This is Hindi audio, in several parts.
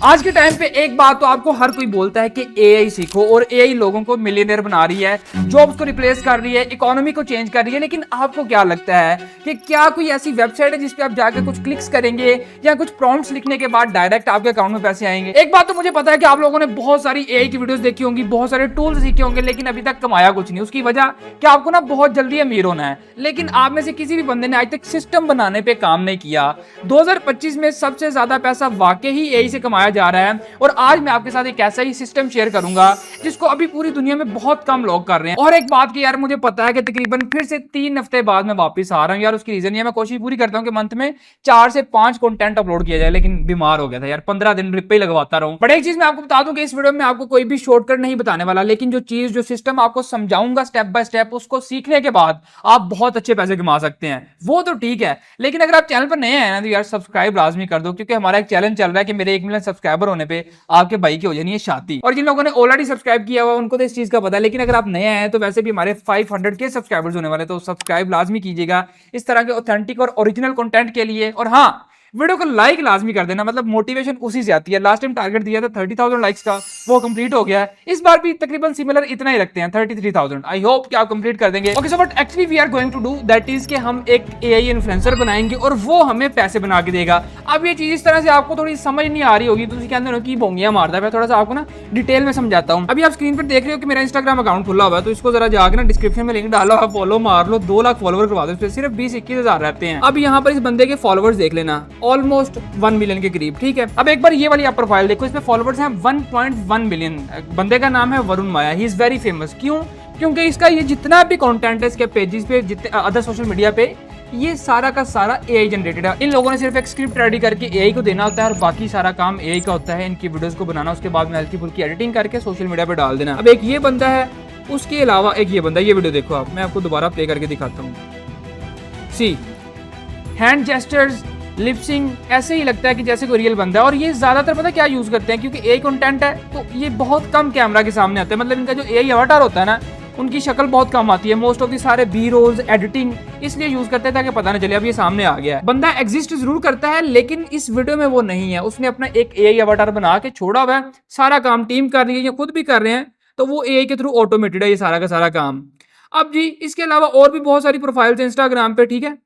आज के टाइम पे एक बात तो आपको हर कोई बोलता है कि एआई सीखो और एआई लोगों को मिलियनेयर बना रही है, जॉब्स को रिप्लेस कर रही है, इकोनॉमी को चेंज कर रही है। लेकिन आपको क्या लगता है कि क्या कोई ऐसी वेबसाइट है जिसपे आप जाकर कुछ क्लिक्स करेंगे या कुछ प्रॉम्प्ट्स लिखने के बाद डायरेक्ट आपके अकाउंट में पैसे आएंगे? एक बात तो मुझे पता है कि आप लोगों ने बहुत सारी एआई की वीडियोस देखी होंगी, बहुत सारे टूल्स सीखे होंगे, लेकिन अभी तक कमाया कुछ नहीं। उसकी वजह कि आपको ना बहुत जल्दी अमीर होना है, लेकिन आप में से किसी भी बंदे ने आज तक सिस्टम बनाने पे काम नहीं किया। 2025 में सबसे ज्यादा पैसा वाकई ही एआई से कमाया जा रहा है और आज मैं आपके साथ एक ऐसा ही सिस्टम शेयर करूंगा जिसको अभी पूरी दुनिया में बहुत कम लोग कर रहे हैं। और एक बात की यार, मुझे पता है कि तकरीबन फिर से 3 हफ्ते बाद मैं वापस आ रहा हूं यार। उसकी रीजन ये मैं कोशिश पूरी करता हूं कि मंथ में 4 से 5 कंटेंट अपलोड किया जाए, लेकिन बीमार हो गया था यार, 15 दिन ड्रिप पे ही लगवाता रहूं। बट एक चीज मैं आपको बता दूं कि इस वीडियो में आपको कोई भी शॉर्टकट नहीं बताने वाला, लेकिन जो सिस्टम आपको समझाऊंगा स्टेप बाय स्टेप, उसको सीखने के बाद आप बहुत अच्छे पैसे कमा सकते हैं। वो तो ठीक है, लेकिन अगर आप चैनल पर नए हैं ना तो यार सब्सक्राइब लाजमी कर दो, क्योंकि हमारा एक चैलेंज चल रहा है कि मेरे 1 मिलियन सब्सक्राइबर होने पे आपके भाई की हो जानी है शादी। और जिन लोगों ने ऑलरेडी सब्सक्राइब किया हुआ उनको तो इस चीज का पता है, लेकिन अगर आप नए हैं तो वैसे भी हमारे 500 के सब्सक्राइबर्स होने वाले, तो सब्सक्राइब लाजमी कीजिएगा इस तरह के ऑथेंटिक और ओरिजिनल कंटेंट के लिए। और हाँ, वीडियो को लाइक लाजमी कर देना, मतलब मोटिवेशन उसी से आती है। लास्ट टाइम टारगेट दिया था 30,000 लाइक्स का, वो कंप्लीट हो गया है। इस बार भी तकरीबन सिमिलर इतना ही रखते हैं, 33,000। आई होप कि आप कंप्लीट कर देंगे। Okay, so what actually we are going to do that is कि हम एक एआई इन्फ्लुएंसर बनाएंगे और वो हमें पैसे बना के देगा। अब ये चीज इस तरह से आपको थोड़ी समझ नहीं आ रही होगी तो उसके अंदर की बोंगियां मारता है। मैं थोड़ा सा आपको ना डिटेल में समझाता हूँ। अभी आप स्क्रीन पर देख रहे हो कि मेरा इंस्टाग्राम अकाउंट खुला हुआ है, तो इसको जरा जाकर ना डिस्क्रिप्शन में लिंक डालो, आप फॉलो मार लो। 2 लाख फॉलोवर करवा दो, सिर्फ 20-21 हजार रहते हैं। अब यहाँ पर इस बंदे के फॉलोवर्स देख लेना, ऑलमोस्ट 1 मिलियन के करीब, ठीक है। अब एक बार ये वाली आप प्रोफाइल देखो, इसमें फॉलोवर्स हैं 1.1 मिलियन। बंदे का नाम है वरुण माया, ही इज वेरी फेमस। क्यों? क्योंकि इसका ये जितना भी कंटेंट है इसके पेजेस पे, जितने अदर सोशल मीडिया पे, ये सारा का सारा एआई जनरेटेड है। इन लोगों ने सिर्फ एक स्क्रिप्ट रेडी करके एआई को देना होता है और बाकी सारा काम एआई का होता है, इनकी वीडियोस को बनाना, उसके बाद में हल्की फुल्की एडिटिंग करके सोशल मीडिया पे डाल देना। अब एक ये बंदा है, उसके अलावा एक ये बंदा, ये वीडियो देखो आप, मैं आपको दोबारा प्ले करके दिखाता हूँ। सी हैंड जेस्चर्स, लिपसिंग, ऐसे ही लगता है कि जैसे कोई रियल बंदा है। और ये ज्यादातर पता क्या यूज करते हैं, क्योंकि एआई कंटेंट है तो ये बहुत कम कैमरा के सामने आता है। मतलब इनका जो एआई अवतार होता है ना, उनकी शक्ल बहुत कम आती है। मोस्ट ऑफ दी सारे बी रोल्स एडिटिंग इसलिए यूज करते हैं ताकि पता ना चले अब ये सामने आ गया है। बंदा एग्जिस्ट जरूर करता है, लेकिन इस वीडियो में वो नहीं है। उसने अपना एक एआई अवतार बना के छोड़ा हुआ है, सारा काम टीम कर रही है या खुद भी कर रहे हैं, तो वो एआई के थ्रू ऑटोमेटेड है ये सारा का सारा काम। अब जी इसके अलावा और भी बहुत सारी प्रोफाइल्स हैं इंस्टाग्राम पे, ठीक है।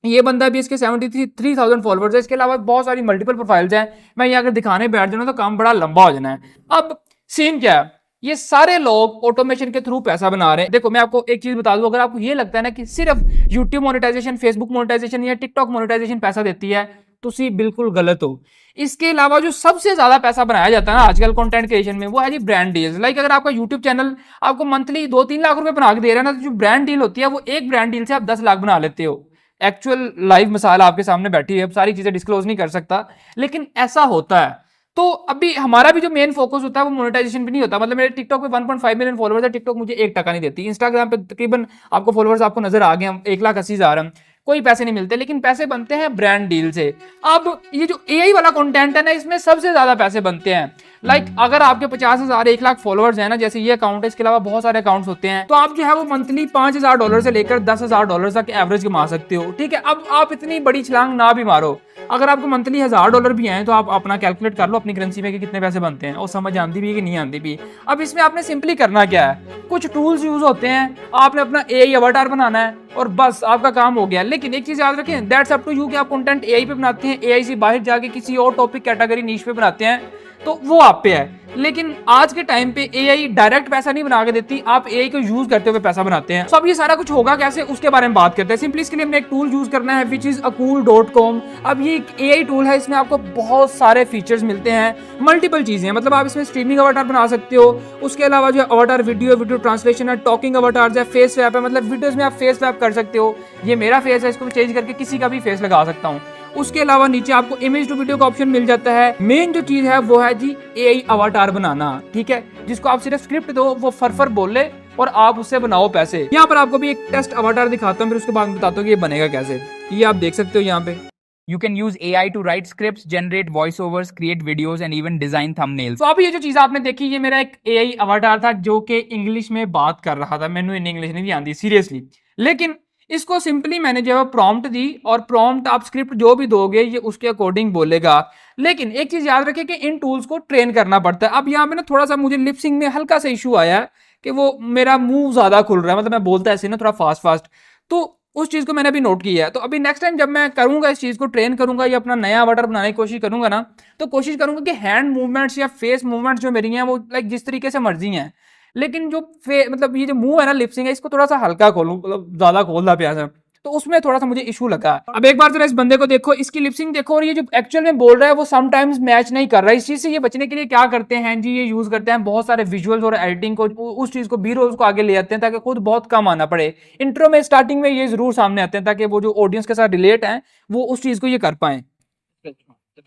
ये बंदा भी, इसके 73,000 फॉलोअर्स है। इसके अलावा बहुत सारी मल्टीपल प्रोफाइल्स हैं। मैं यहाँ अगर दिखाने बैठ जाऊँ तो काम बड़ा लंबा हो जाना है। अब सीन क्या है, ये सारे लोग ऑटोमेशन के थ्रू पैसा बना रहे हैं। देखो मैं आपको एक चीज बता दूं, अगर आपको ये लगता है ना कि सिर्फ यूट्यूब मोनेटाइजेशन, फेसबुक मोनेटाइजेशन या टिकटॉक मोनेटाइजेशन पैसा देती है, तो सी बिल्कुल गलत हो। इसके अलावा जो सबसे ज्यादा पैसा बनाया जाता है ना आजकल कंटेंट क्रिएशन में, वो है जी ब्रांड डील्स। लाइक अगर आपका यूट्यूब चैनल आपको मंथली 2-3 लाख रुपए बना के दे रहा है ना, तो जो ब्रांड डील होती है वो एक ब्रांड डील से आप 10 लाख बना लेते हो। एक्चुअल लाइव मिसाल आपके सामने बैठी है, अब सारी चीजें डिस्क्लोज नहीं कर सकता, लेकिन ऐसा होता है। तो अभी हमारा भी जो मेन फोकस होता है वो मोनेटाइजेशन पे नहीं होता। मतलब मेरे टिकटॉक पे 1.5 मिलियन फॉलोअर्स है, टिकटॉक मुझे 1 टका नहीं देती। इंस्टाग्राम पे तकरीबन आपको फॉलोअर्स आपको नजर आ गए, 1,80,000, कोई पैसे नहीं मिलते, लेकिन पैसे बनते हैं ब्रांड डील से। अब ये जो एआई वाला कंटेंट है ना, इसमें सबसे ज्यादा पैसे बनते हैं। लाइक अगर आपके 50,000 1 लाख फॉलोअर्स है ना, जैसे ये अकाउंट है, इसके अलावा बहुत सारे अकाउंट्स होते हैं, तो आप जो है वो मंथली $5,000 से लेकर $10,000 तक एवरेज कमा सकते हो, ठीक है। अब आप इतनी बड़ी छलांग ना भी मारो, अगर आपको मंथली $1,000 भी आए तो आप अपना कैलकुलेट कर लो अपनी करेंसी में कि कितने पैसे बनते हैं, और समझ आती भी है कि नहीं आती भी। अब इसमें आपने सिंपली करना क्या है, कुछ टूल्स यूज होते हैं, आपने अपना एआई अवतार बनाना है और बस आपका काम हो गया। लेकिन एक चीज याद रखें, दैट्स अप टू यू कि आप कंटेंट एआई पे बनाते हैं, एआई से बाहर जाके किसी और टॉपिक कैटेगरी नीश पे बनाते हैं, तो वो आप पे है। लेकिन आज के टाइम पे एआई डायरेक्ट पैसा नहीं बना के देती, आप एआई को यूज करते हुए पैसा बनाते हैं। तो अब ये सारा कुछ होगा कैसे, उसके बारे में बात करते हैं। सिंपली इसके लिए हमने एक टूल यूज करना है विच इज acool.com। अब ये एक एआई टूल है, इसमें आपको बहुत सारे फीचर्स मिलते हैं, मल्टीपल चीजें, मतलब आप इसमें स्ट्रीमिंग अवतार बना सकते हो। उसके अलावा जो अवतार वीडियो ट्रांसलेशन है, टॉकिंग अवतार्स है, फेस स्वैप है, मतलब वीडियोस में आप फेस स्वैप कर सकते हो। ये मेरा फेस है, इसको चेंज करके किसी का भी फेस लगा सकता हूँ। उसके अलावा नीचे आपको इमेज टू वीडियो का ऑप्शन मिल जाता है। मेन जो चीज है वो है जी एआई अवतार बनाना, ठीक है, जिसको आप सिर्फ स्क्रिप्ट दो, वो फर बोले और आप उससे बनाओ पैसे। यहाँ पर आपको भी एक टेस्ट अवतार दिखाता हूँ, फिर उसके बाद बताता हूँ कि ये बनेगा कैसे। ये आप देख सकते हो यहाँ पे, You can use AI to write scripts, generate voiceovers, create videos and even design thumbnails. तो अभी ये जो चीज आपने देखी, ये मेरा एक AI अवतार था जो कि इंग्लिश में बात कर रहा था। मैंने इंग्लिश नहीं आती सीरियसली, लेकिन इसको सिंपली मैंने जो है प्रॉम्प्ट दी और प्रॉम्प्ट आप स्क्रिप्ट जो भी दोगे ये उसके अकॉर्डिंग बोलेगा। लेकिन एक चीज याद रखें कि इन टूल्स को ट्रेन करना पड़ता है। अब यहाँ पे ना थोड़ा सा मुझे लिपसिंग में हल्का सा इशू आया है कि वो मेरा मुंह ज्यादा खुल रहा है, मतलब मैं बोलता ऐसे ना थोड़ा फास्ट फास्ट, तो उस चीज को मैंने अभी नोट किया है। तो अभी नेक्स्ट टाइम जब मैं करूंगा इस चीज को ट्रेन करूंगा या अपना नया अवतार बनाने की कोशिश करूंगा ना, तो कोशिश करूंगा कि हैंड मूवमेंट्स या फेस मूवमेंट्स जो मेरी हैं वो लाइक जिस तरीके से मर्जी हैं, लेकिन जो मतलब ये जो मुंह है ना लिपसिंग है इसको थोड़ा सा हल्का खोलूं, मतलब ज्यादा खोलना प्यास है, तो उसमें थोड़ा सा मुझे इशू लगा। अब एक बार जरा इस बंदे को देखो, इसकी लिपसिंग देखो, और ये जो एक्चुअल में बोल रहा है वो समटाइम्स मैच नहीं कर रहा है। इस चीज से ये बचने के लिए क्या करते हैं जी, ये यूज करते हैं बहुत सारे विजुअल्स और एडिटिंग को, उस चीज को बी रोल्स को आगे ले जाते हैं ताकि खुद बहुत कम आना पड़े। इंट्रो में स्टार्टिंग में ये जरूर सामने आते हैं ताकि वो जो ऑडियंस के साथ रिलेट है वो उस चीज को ये कर पाए।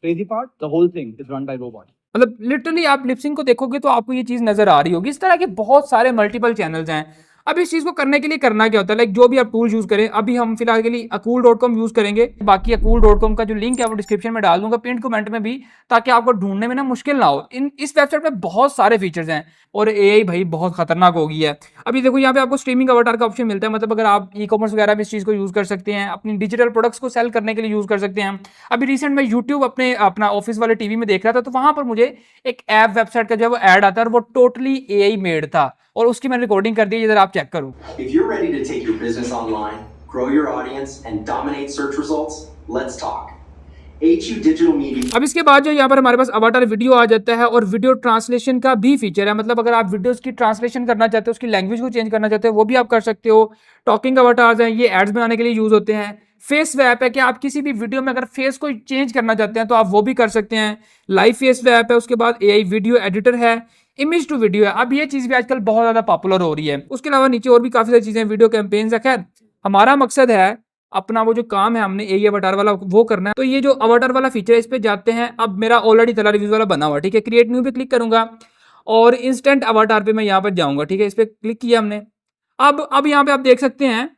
Crazy part, the whole thing is run by robot. मतलब लिटरली आप लिपसिंग को देखोगे तो आपको ये चीज नजर आ रही होगी। इस तरह के बहुत सारे मल्टीपल चैनल्स हैं। अब इस चीज को करने के लिए करना क्या होता है, लाइक जो भी आप टूल यूज करें, अभी हम फिलहाल के लिए Akul.com यूज करेंगे। बाकी Akul.com का जो लिंक है वो डिस्क्रिप्शन में डाल दूंगा, पिन कमेंट में भी, ताकि आपको ढूंढने में ना मुश्किल ना हो। इस वेबसाइट में बहुत सारे फीचर्स हैं और एआई भाई बहुत खतरनाक हो गई है। अभी देखो यहाँ पे आपको स्ट्रीमिंग अवतार का ऑप्शन मिलता है, मतलब अगर आप ई कॉमर्स वगैरह में इस चीज को यूज कर सकते हैं, अपनी डिजिटल प्रोडक्ट्स को सेल करने के लिए यूज कर सकते हैं। अभी रिसेंट में यूट्यूब अपना ऑफिस वाले टीवी में देख रहा था, तो वहां पर मुझे एक ऐप वेबसाइट का जो ऐड आता है वो टोटली एआई मेड था, और उसकी मैंने रिकॉर्डिंग कर दी है, इधर आप चेक करो। If you're ready to take your business online, grow your audience, and dominate search results, let's talk. HU Digital Media. अब इसके बाद जो यहाँ पर हमारे पास अवाटार वीडियो आ जाता है, और वीडियो ट्रांसलेशन का भी फीचर है, मतलब अगर आप वीडियोस की ट्रांसलेशन करना चाहते हो, उसकी लैंग्वेज को चेंज करना चाहते हो, वो भी आप कर सकते हो। टॉकिंग अवाटार्स हैं, ये एड्स बनाने के लिए यूज होते हैं। फेस वैप है कि आप किसी भी वीडियो में अगर फेस को चेंज करना चाहते हैं तो आप वो भी कर सकते हैं। लाइव फेस वैप है, उसके बाद एआई वीडियो एडिटर है, इमेज टू वीडियो है। अब ये चीज भी आजकल बहुत ज्यादा पॉपुलर हो रही है। उसके अलावा नीचे और भी काफी सारी चीजें, वीडियो कैंपेन्स है। खैर हमारा मकसद है अपना वो जो काम है हमने एआई अवतार वाला वो करना है। तो ये जो अवतार वाला फीचर है इस पे जाते हैं। अब मेरा ऑलरेडी तला रिव्यूज वाला बना हुआ, ठीक है। क्रिएट न्यू पे क्लिक करूंगा और इंस्टेंट अवतार पे मैं यहाँ पर जाऊंगा, ठीक है। इस पे क्लिक किया हमने। अब यहाँ पे आप देख सकते हैं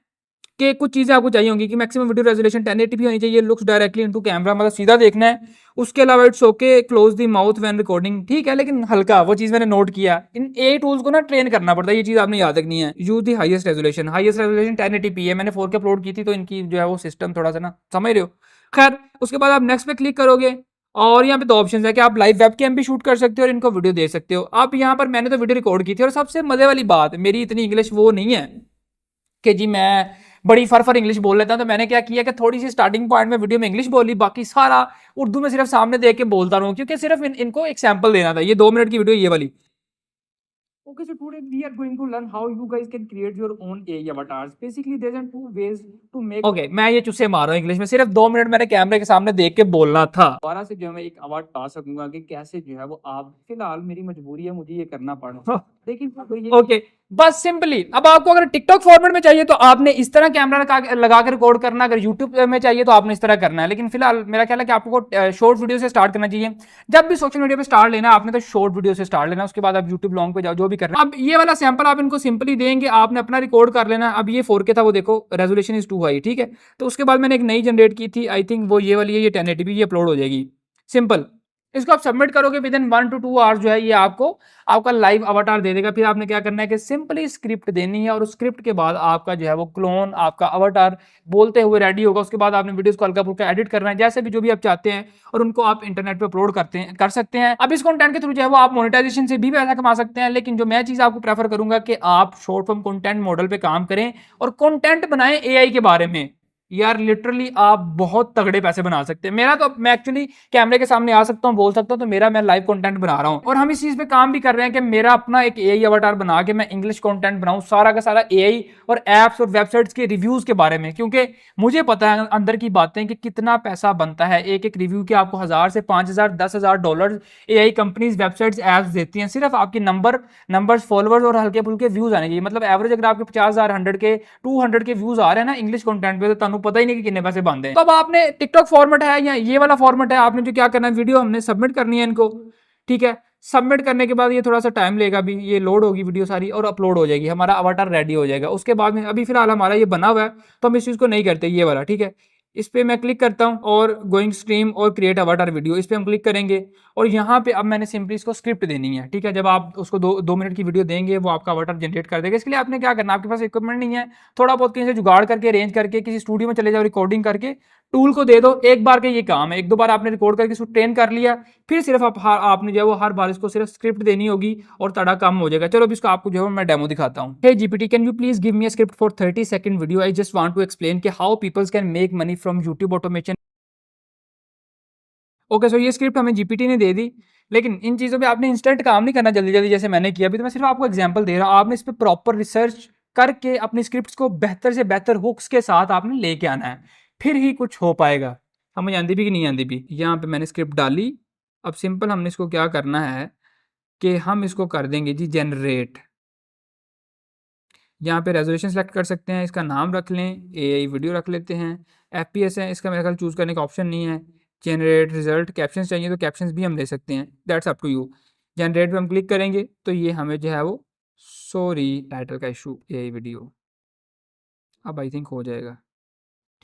कि कुछ चीजें आपको चाहिए होंगी कि मैक्सिमम वीडियो रेजोल्यूशन 1080p होनी चाहिए, लुक्स डायरेक्टली इनटू कैमरा, मतलब सीधा देखना है। उसके अलावा it's okay close the mouth when recording, ठीक है, लेकिन हल्का वो चीज मैंने नोट किया। इन एआई टूल्स को ना ट्रेन करना पड़ता है, ये चीज आपने याद रखनी है। Use the highest resolution 1080p है, मैंने 4K अपलोड की थी तो इनकी जो है वो सिस्टम थोड़ा सा ना समझ रहे हो। खैर उसके बाद आप नेक्स्ट पे क्लिक करोगे और यहाँ पे दो ऑप्शन है कि आप लाइव वेबकैम भी शूट कर सकते हो और इनको वीडियो दे सकते हो। आप यहाँ पर मैंने तो वीडियो रिकॉर्ड की थी, और सबसे मजे वाली बात, मेरी इतनी इंग्लिश वो नहीं है कि जी मैं बड़ी फर इंग्लिश बोल लेता हूं, तो मैंने क्या किया कि थोड़ी सी स्टार्टिंग पॉइंट में वीडियो में इंग्लिश बोली, बाकी सारा उर्दू में सिर्फ सामने देख के बोलता रहूं, क्योंकि सिर्फ इनको एक सैंपल देना था। ये 2 मिनट की वीडियो ये वाली। Okay, so today we are going to learn how you guys can create your own AI avatars. Basically, there's two ways to make. Okay, मैं ये चुस्से मार रहा हूँ इंग्लिश में, सिर्फ 2 मिनट मैंने कैमरे के सामने देख के बोलना था। दोबारा से जो है मैं एक अवार्ड पा सकूंगा कि कैसे जो है वो आप, फिलहाल मेरी मजबूरी है, मुझे ये करना पड़ा, लेकिन ओके बस सिंपली। अब आपको अगर टिकटॉक फॉर्मेट में चाहिए तो आपने इस तरह कैमरा लगा कर रिकॉर्ड करना, अगर यूट्यूब में चाहिए तो आपने इस तरह करना है। लेकिन फिलहाल मेरा ख्याल है कि आपको शॉर्ट वीडियो से स्टार्ट करना चाहिए। जब भी सोशल मीडिया पे स्टार्ट लेना आपने तो शॉर्ट वीडियो से स्टार्ट लेना, उसके बाद आप यूट्यूब लॉन्ग पे जाओ, जो भी कर रहे हैं। अब ये वाला सैंपल आप इनको सिंपली देंगे, आपने अपना रिकॉर्ड कर लेना। अब ये 4K था, वो देखो रेजोल्यूशन इज टू हाई, ठीक है। तो उसके बाद मैंने एक नई जनरेट की थी, आई थिंक वो ये वाली है, ये 1080p, ये अपलोड हो जाएगी। सिंपल, इसको आप सबमिट करोगे विद इन 1 to 2 आवर्स जो है ये आपको आपका लाइव अवतार दे देगा। फिर आपने क्या करना है कि सिंपली स्क्रिप्ट देनी है, और उस स्क्रिप्ट के बाद आपका जो है वो क्लोन, आपका अवतार बोलते हुए रेडी होगा। उसके बाद आपने वीडियोस को हल्का फुल्का एडिट करना है, जैसे भी जो भी आप चाहते हैं, और उनको आप इंटरनेट पे अपलोड कर सकते हैं। अब इस कंटेंट के थ्रू जो है वो आप मोनेटाइजेशन से भी पैसा कमा सकते हैं। लेकिन जो मैं चीज आपको प्रेफर करूंगा कि आप शॉर्ट फॉर्म कंटेंट मॉडल पे काम करें और कंटेंट बनाएं एआई के बारे में। यार लिटरली आप बहुत तगड़े पैसे बना सकते हैं। मेरा तो मैं एक्चुअली कैमरे के सामने आ सकता हूँ, बोल सकता हूँ, तो मेरा मैं लाइव कंटेंट बना रहा हूँ, और हम इस चीज पे काम भी कर रहे हैं कि मेरा अपना एक एआई अवतार बना के मैं इंग्लिश कंटेंट बनाऊं, सारा का सारा एआई और एप्स और वेबसाइट्स के रिव्यूज के बारे में, क्योंकि मुझे पता है अंदर की बातें कि कितना पैसा बनता है एक एक रिव्यू के। आपको 1000 से 5000 10,000 dollar AI companies websites apps देती हैं, सिर्फ आपकी नंबर्स फॉलोअर्स और हल्के फुल्के व्यूज आने चाहिए। मतलब एवरेज अगर आपके 50,000 100 के 200 के व्यूज आ रहे हैं ना इंग्लिश कंटेंट पे, तो पता ही नहीं कि कितने पैसे बनते हैं। तो अब आपने टिकटॉक फॉर्मेट है या ये वाला फॉर्मेट है, आपने जो क्या करना है, वीडियो हमने सबमिट करनी है इनको, ठीक है। सबमिट करने के बाद ये थोड़ा सा टाइम लेगा, भी ये लोड होगी वीडियो सारी और अपलोड हो जाएगी, हमारा अवतार रेडी हो जाएगा। उसके बाद में अभी फिलहाल हमारा ये बना हुआ है तो हम इस चीज को नहीं करते, ये वाला, ठीक है। इस पे मैं क्लिक करता हूँ और गोइंग स्ट्रीम और क्रिएट अवाटार वीडियो, इस पे हम क्लिक करेंगे और यहाँ पे अब मैंने सिंपली इसको स्क्रिप्ट देनी है। ठीक है, जब आप उसको 2 मिनट की वीडियो देंगे वो आपका अवाटार जनरेट कर देगा। इसके लिए आपने क्या करना है, आपके पास इक्विपमेंट नहीं है, थोड़ा बहुत कहीं से जुगाड़ करके अरेंज करके किसी स्टूडियो में चले जाओ, रिकॉर्डिंग करके टूल को दे दो, एक बार का ये काम है, 1-2 बार आपने रिकॉर्ड करके इसको ट्रेन कर लिया, फिर सिर्फ आपने जो है वो हर बार इसको सिर्फ स्क्रिप्ट देनी होगी और तड़ा काम हो जाएगा। चलो अब इसको आपको जो है मैं डेमो दिखाता हूँ। Hey GPT, can you please give me a script for 30 second video, I just want to explain कि how peoples can make money from YouTube automation. Okay, so ये स्क्रिप्ट हमें जीपीटी ने दे दी, लेकिन इन चीज़ों पे आपने इंस्टेंट काम नहीं करना जल्दी जल्दी जैसे मैंने किया। अभी तो मैं सिर्फ आपको एग्जांपल दे रहा हूँ, आपने इस पर प्रॉपर रिसर्च करके अपनी स्क्रिप्ट्स को बेहतर से बेहतर हुक्स के साथ आपने लेके आना है, फिर ही कुछ हो पाएगा। समझ आंदी भी कि नहीं आंदी भी। यहाँ पे मैंने स्क्रिप्ट डाली, अब सिंपल हमने इसको क्या करना है कि हम इसको कर देंगे जी जनरेट। यहाँ पे रेजोल्यूशन सेलेक्ट कर सकते हैं, इसका नाम रख लें, एआई वीडियो रख लेते हैं, एफपीएस है, इसका मेरे ख्याल चूज़ करने का ऑप्शन नहीं है, जनरेट रिजल्ट, कैप्शंस चाहिए तो कैप्शंस भी हम ले सकते हैं, that's up to you. Generate पे हम क्लिक करेंगे तो ये हमें जो है वो सॉरी टाइटल का इशू एआई वीडियो, अब आई थिंक हो जाएगा।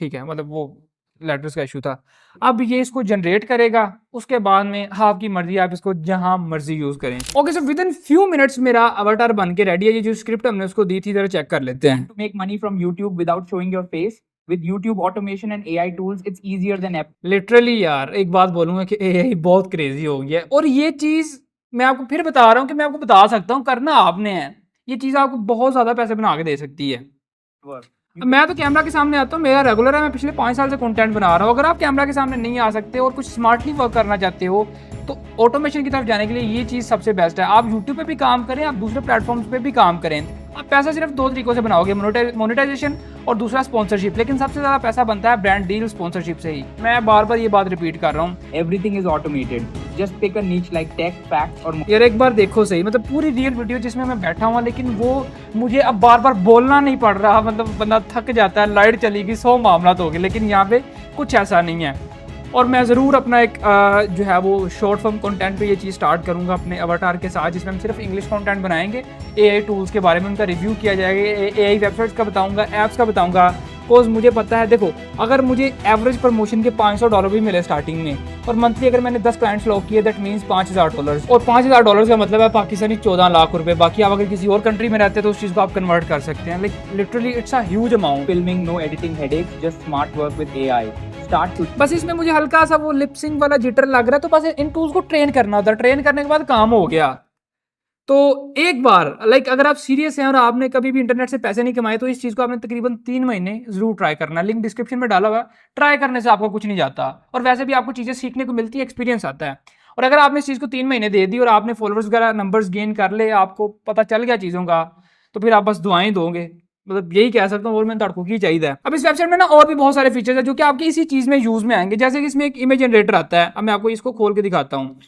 ठीक है, मतलब वो लेटर्स का इशू था। अब ये इसको जनरेट करेगा, उसके बाद में आपकी मर्जी, आप इसको जहां मर्जी यूज करें। Okay, so with in few minutes मेरा अवतार बन के रेडी है। ये जो स्क्रिप्ट हमने उसको दी थी जरा चेक कर लेते हैं। To make money from YouTube without showing your face, with YouTube automation and AI tools, it's easier than ever. Literally यार एक बात बोलूंगा कि एआई बहुत क्रेजी हो गया है, और ये चीज मैं आपको फिर बता रहा हूँ कि मैं आपको बता सकता हूँ, करना आपने है। ये चीज आपको बहुत ज्यादा पैसे बना के दे सकती है। मैं तो कैमरा के सामने आता हूँ, मेरा रेगुलर है, मैं पिछले 5 साल से कंटेंट बना रहा हूँ। अगर आप कैमरा के सामने नहीं आ सकते और कुछ स्मार्टली वर्क करना चाहते हो तो ऑटोमेशन की तरफ जाने के लिए ये चीज़ सबसे बेस्ट है। आप यूट्यूब पे भी काम करें, आप दूसरे प्लेटफॉर्म्स पे भी काम करें। आप पैसा सिर्फ 2 तरीकों से बनाओगे, मोनेटाइजेशन और दूसरा स्पॉन्सरशिप, लेकिन सबसे ज़्यादा पैसा बनता है ब्रांड डील स्पॉन्सरशिप से ही। मैं बार बार ये बात रिपीट कर रहा हूँ। Everything is automated. Just pick a niche like tech, facts, or यार एक बार देखो सही, मतलब पूरी रियल वीडियो जिसमें मैं बैठा हुआ, लेकिन वो मुझे अब बार बार बोलना नहीं पड़ रहा, मतलब बंदा थक जाता है, लाइट चली गई, 100 मामला तो हो गए, लेकिन यहाँ पे कुछ ऐसा नहीं है। और मैं ज़रूर अपना एक जो है वो शॉर्ट फॉर्म कंटेंट पे ये चीज़ स्टार्ट करूँगा अपने अवतार के साथ, जिसमें हम सिर्फ इंग्लिश कंटेंट बनाएंगे, एआई टूल्स के बारे में उनका रिव्यू किया जाएगा, एआई वेबसाइट्स का बताऊँगा, ऐप्स का बताऊँगा। बिकॉज मुझे पता है, देखो अगर मुझे एवरेज प्रमोशन के $500 भी मिले स्टार्टिंग में, और मंथली अगर मैंने 10 क्लाइंट्स लॉक किए, दैट मीन्स $5000, और $5000 का मतलब है पाकिस्तानी 14 लाख रुपए। बाकी आप अगर किसी और कंट्री में रहते हैं तो उस चीज़ को आप कन्वर्ट कर सकते हैं। Like literally it's a huge amount. filming, no editing headaches, just smart work with AI. Start to बस इसमें मुझे हल्का सा वो लिपसिंग वाला जिटर लग रहा है, तो बस इन टूल्स को ट्रेन करना होता है, ट्रेन करने के बाद काम हो गया। तो एक बार लाइक अगर आप सीरियस हैं और आपने कभी भी इंटरनेट से पैसे नहीं कमाए, तो इस चीज़ को आपने तकरीबन 3 महीने जरूर ट्राई करना। लिंक डिस्क्रिप्शन में डाला हुआ, ट्राई करने से आपको कुछ नहीं जाता, और वैसे भी आपको चीज़ें सीखने को मिलती है, एक्सपीरियंस आता है। और अगर आपने इस चीज़ को 3 महीने दे दी और आपने फॉलोअर्स वगैरह नंबर्स गेन कर ले, आपको पता चल गया चीज़ों का, तो फिर आप बस दुआएं दोगे, मतलब यही कह सकता हूँ। और मैं तड़को की चाहिए। अब इस वेबसाइट में ना और भी बहुत सारे फीचर्स है जो कि आपके इसी चीज़ में यूज़ में आएंगे। जैसे कि इसमें एक इमेज जनरेटर आता है, अब मैं आपको इसको खोल के दिखाता हूँ।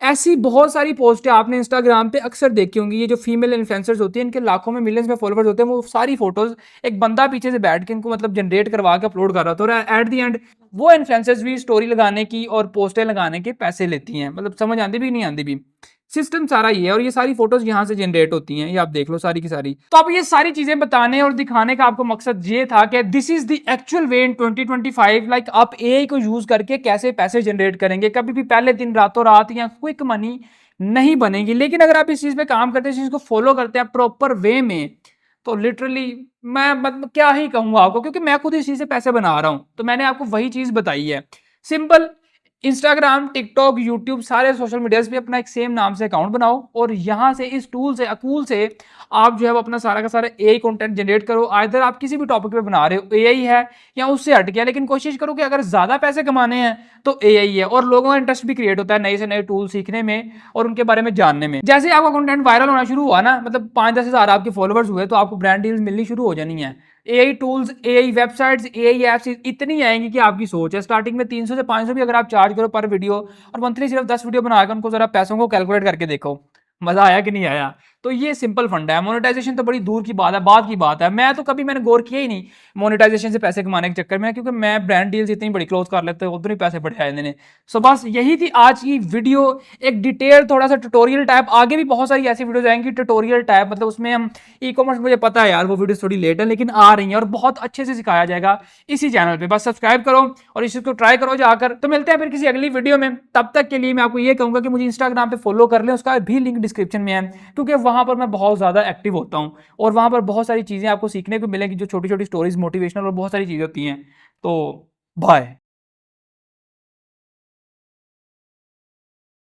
ऐसी बहुत सारी पोस्टें आपने इंस्टाग्राम पे अक्सर देखी होंगी। ये जो फीमेल इन्फ्लुएंसर्स होती हैं, इनके लाखों में मिलियंस में फॉलोअर्स होते हैं, वो सारी फोटोज एक बंदा पीछे से बैठ के इनको मतलब जनरेट करवा के अपलोड कर रहा था, और एट द एंड वो इन्फ्लुएंसर्स भी स्टोरी लगाने की और पोस्टें लगाने के पैसे लेती हैं। मतलब समझ आती भी नहीं आती भी, सिस्टम सारा ये है। और ये सारी फोटोज यहाँ से जनरेट होती हैं, ये आप देख लो सारी की सारी। तो अब ये सारी चीजें बताने और दिखाने का आपको मकसद ये था कि this is the actual way in 2025, like आप एआई को यूज करके कैसे पैसे जनरेट करेंगे। कभी भी पहले दिन रातों रात या क्विक मनी नहीं बनेगी, लेकिन अगर आप इस चीज पे काम करते हैं, इस चीज को फॉलो करते हैं प्रॉपर वे में, तो लिटरली मैं मतलब क्या ही कहूंगा आपको, क्योंकि मैं खुद इस चीज से पैसे बना रहा हूं। तो मैंने आपको वही चीज बताई है, सिंपल। इंस्टाग्राम, टिकटॉक, यूट्यूब, सारे सोशल मीडियाज पे अपना एक सेम नाम से अकाउंट बनाओ, और यहाँ से इस टूल से अकूल से आप जो है वो अपना सारा का सारा एआई कंटेंट जनरेट करो। आइदर आप किसी भी टॉपिक पे बना रहे हो, एआई है या उससे हट गया, लेकिन कोशिश करो कि अगर ज़्यादा पैसे कमाने हैं तो एआई है। और लोगों का इंटरेस्ट भी क्रिएट होता है नए से नए टूल सीखने में और उनके बारे में जानने में। जैसे आपका कंटेंट वायरल होना शुरू हुआ ना, मतलब 5-10 हज़ार आपके फॉलोअर्स हुए, तो आपको ब्रांड डील्स मिलनी शुरू हो जानी है। AI tools, AI websites, AI apps इतनी आएंगी कि आपकी सोच है। स्टार्टिंग में 300 से 500 भी अगर आप चार्ज करो पर वीडियो, और मंथली सिर्फ 10 वीडियो बनाकर उनको जरा पैसों को कैलकुलेट करके देखो, मजा आया कि नहीं आया। तो ये सिंपल फंडा है। मोनेटाइजेशन तो बड़ी दूर की बात है, मैं तो कभी मैंने गौर किया ही नहीं मोनेटाइजेशन से पैसे कमाने के चक्कर में, क्योंकि मैं ब्रांड डील्स इतनी बड़ी क्लोज कर लेते हैं, उधर ही पैसे बढ़े आए ने। सो बस यही थी आज की वीडियो, एक डिटेल थोड़ा सा ट्यूटोरियल टाइप। आगे भी बहुत सारी ऐसी वीडियोस आएंगी ट्यूटोरियल टाइप, मतलब उसमें हम ई कॉमर्स, मुझे पता है यार वो वीडियो थोड़ी लेट है लेकिन आ रही है और बहुत अच्छे से सिखाया जाएगा इसी चैनल पे। बस सब्सक्राइब करो और इस चीज को ट्राई करो जाकर। तो मिलते हैं फिर किसी अगली वीडियो में, तब तक के लिए मैं आपको ये कहूंगा कि मुझे इंस्टाग्राम पे फॉलो कर लें, उसका भी लिंक डिस्क्रिप्शन में है, क्योंकि वहां पर मैं बहुत ज्यादा एक्टिव होता हूं और वहां पर बहुत सारी चीजें आपको सीखने को मिलेंगी, जो छोटी छोटी स्टोरीज मोटिवेशनल और बहुत सारी चीजें होती हैं। तो बाय।